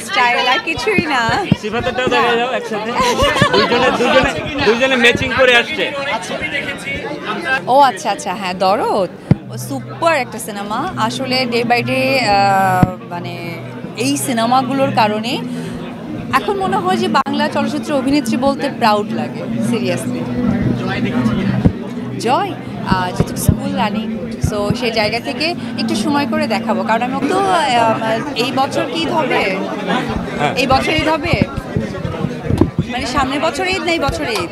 Style আর কিছুই না। সিফাতেরটাও দেখা যাও একসাথে, দুইজনে ম্যাচিং করে আসছে। ও আচ্ছা আচ্ছা, হ্যাঁ দরদ সুপার একটা সিনেমা আসলে। ডে বাই ডে মানে এই সিনেমাগুলোর কারণে এখন মনে হয় যে বাংলা চলচ্চিত্র অভিনেত্রী বলতে প্রাউড লাগে সিরিয়াসলি। জয় যেহেতু স্কুল রানিং, সো সেই জায়গা থেকে একটু সময় করে দেখাবো, কারণ আমি তো এই বছর কি ঈদ হবে, এই বছর ঈদ হবে মানে সামনের বছর ঈদ না এই বছর ঈদ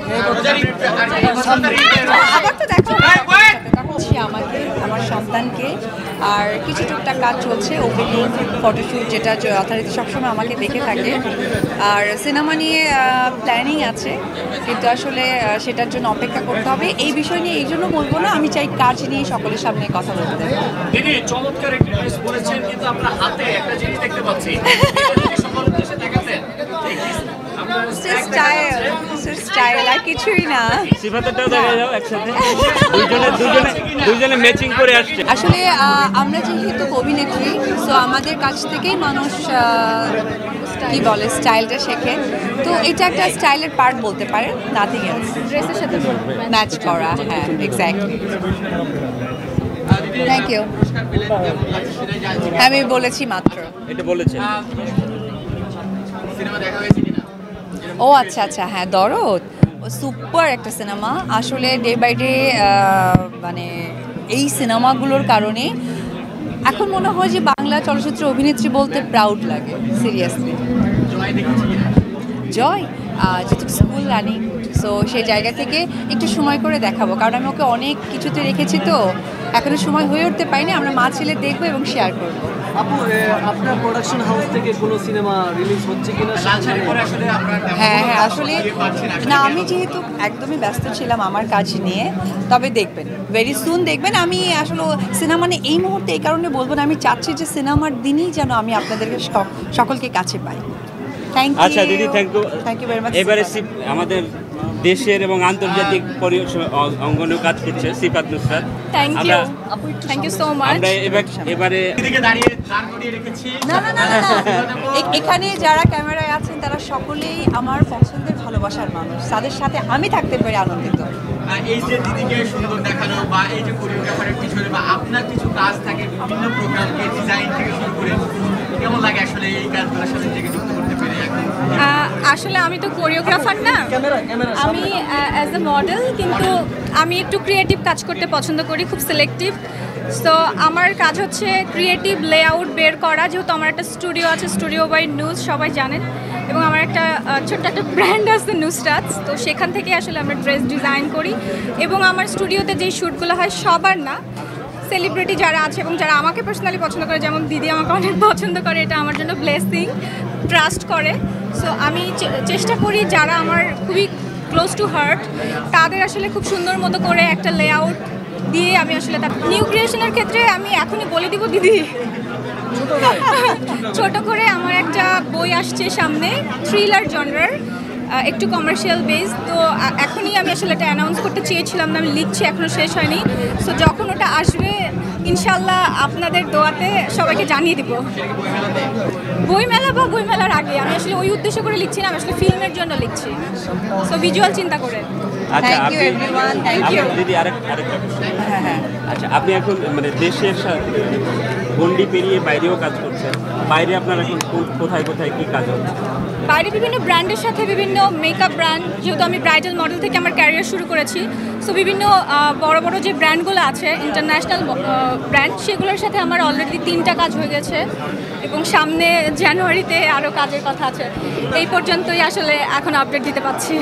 আবার তো দেখো দেখাচ্ছি আমাকে, আমার সন্তানকে, আর কিছু টুকটাক কাজ চলছে, ওপেনিং ফটোশ্যুট যেটা যথারীতি সবসময় আমাকে দেখে থাকে, আর সিনেমা নিয়ে প্ল্যানিং আছে, কিন্তু আসলে সেটার জন্য অপেক্ষা করতে হবে। এই বিষয় নিয়ে এই জন্য বলবো না, আমি চাই কাজ নিয়ে সকলের সামনে কথা বলতে দেব। দিদি চমৎকার একটা ড্রেস পরেছেন, কিন্তু আমরা হাতে একটা জিনিস দেখতে পাচ্ছি, সকলের দেশে দেখাতেন স্টাইল আর কিছুই না। সিফাতেরটাও দেখা যাও একসাথে, দুইজনে ম্যাচিং করে আসছে। আসলে আমরা যেহেতু অভিনেত্রী, সো আমাদের কাছ থেকেই মানুষ কি বলে স্টাইলটা শেখে, তো এটা একটা স্টাইলের পার্ট বলতে পারে, নাথিং এলস। ড্রেসের সাথে ম্যাচ করা, হ্যাঁ এক্স্যাক্টলি। Thank you. আমি বলেছি মাত্র এটা বলেছেন। ও আচ্ছা আচ্ছা, হ্যাঁ দরদ সুপার একটা সিনেমা আসলে। ডে বাই ডে মানে এই সিনেমাগুলোর কারণে এখন মনে হয় যে বাংলা চলচ্চিত্র অভিনেত্রী বলতে প্রাউড লাগে সিরিয়াসলি। জয় যেহেতু স্কুল রানিং, সো সেই জায়গা থেকে একটু সময় করে দেখাবো, কারণ আমি ওকে অনেক কিছুতে রেখেছি, তো এখনো সময় হয়ে উঠতে পারিনি। আমরা মা ছেলে দেখবো এবং শেয়ার করবো। আপু, আপনার প্রোডাকশন হাউস থেকে কোনো সিনেমা রিলিজ হচ্ছে কিনা? হ্যাঁ হ্যাঁ, আসলে না, আমি যেহেতু একদমই ব্যস্ত ছিলাম আমার কাজ নিয়ে, তবে দেখবেন ভেরি সুন দেখবেন। আমি আসলে সিনেমা মানে এই মুহূর্তে এই কারণে বলবো না, আমি চাচ্ছি যে সিনেমার দিনই যেন আমি আপনাদেরকে সকলকে কাছে পাই। Thank you. আচ্ছা দিদি, থ্যাংক ইউ ভেরি মাচ। এবারে আমাদের দেশের এবং আন্তর্জাতিক অঙ্গনেও কাজ করছে Sifat Nusrat. Thank you so much. আমরা এবারে না না না না, এখানে যারা ক্যামেরায় আছেন তারা সকলেই আমার পছন্দের ভালোবাসার মানুষ, তাদের সাথে আমি থাকতে পেরে আনন্দিত। এই যে দিদিকে সুন্দর দেখানো বা এই যে কোরিওগ্রাফারের পিছনে বা আপনার কিছু কাজ থাকে, বিভিন্ন প্রোগ্রামকে ডিজাইন থেকে শুরু করে, কেমন লাগে আসলে এই কাজগুলোর সাথে নিজেকে যুক্ত করতে পেরে? আসলে আমি তো কোরিওগ্রাফার না, আমি অ্যাজ এ মডেল, কিন্তু আমি একটু ক্রিয়েটিভ কাজ করতে পছন্দ করি, খুব সিলেক্টিভ। সো আমার কাজ হচ্ছে ক্রিয়েটিভ লেআউট বের করা, যেহেতু আমার একটা স্টুডিও আছে, স্টুডিও বাই নিউজ সবাই জানেন, এবং আমার একটা ছোট্ট একটা ব্র্যান্ড আছে নুসরাত, তো সেখান থেকে আসলে আমরা ড্রেস ডিজাইন করি, এবং আমার স্টুডিওতে যেই শ্যুটগুলো হয় সবার না, সেলিব্রিটি যারা আছে এবং যারা আমাকে পার্সোনালি পছন্দ করে, যেমন দিদি আমাকে অনেক পছন্দ করে, এটা আমার জন্য ব্লেসিং, ট্রাস্ট করে। সো আমি চেষ্টা করি যারা আমার খুবই ক্লোজ টু হার্ট তাদের আসলে খুব সুন্দর মতো করে একটা লেআউট দিয়ে আমি আসলে নিউ ক্রিয়েশনের ক্ষেত্রে আমি এখনই বলে দিব দিদি, ছোট করে আমার একটা বই আসছে সামনে, থ্রিলার জনরার, একটু কমার্শিয়াল বেস, তো এখনই আমি আসলে এটা অ্যানাউন্স করতে চেয়েছিলাম না, আমি লিখছি, এখনও শেষ হয়নি। সো যখন ওটা আসবে ইনশাল্লাহ আপনাদের দোয়াতে সবাইকে জানিয়ে দিব। বইমেলা বা বইমেলার আগে, আমি আসলে ওই উদ্দেশ্য করে লিখছি না, আমি আসলে ফিল্মের জন্য লিখছি, সো ভিজুয়াল চিন্তা করে। Thank you everyone, thank you. দিদি আরেকটা হ্যাঁ, আচ্ছা আপনি এখন মানে দেশের সাথে গন্ডি পেরিয়ে বাইরেও কাজ করছেন, বাইরে আপনার এখন কোথায় কোথায় কী কাজ হচ্ছে? বাইরে বিভিন্ন ব্র্যান্ডের সাথে, বিভিন্ন মেকআপ ব্র্যান্ড, যেহেতু আমি ব্রাইডাল মডেল থেকে আমার ক্যারিয়ার শুরু করেছি, সো বিভিন্ন বড় বড় যে ব্র্যান্ডগুলো আছে ইন্টারন্যাশনাল ব্র্যান্ড, সেগুলোর সাথে আমার অলরেডি 3টা কাজ হয়ে গেছে, এবং সামনে জানুয়ারিতে আরও কাজের কথা আছে। এই পর্যন্তই আসলে এখন আপডেট দিতে পারছি।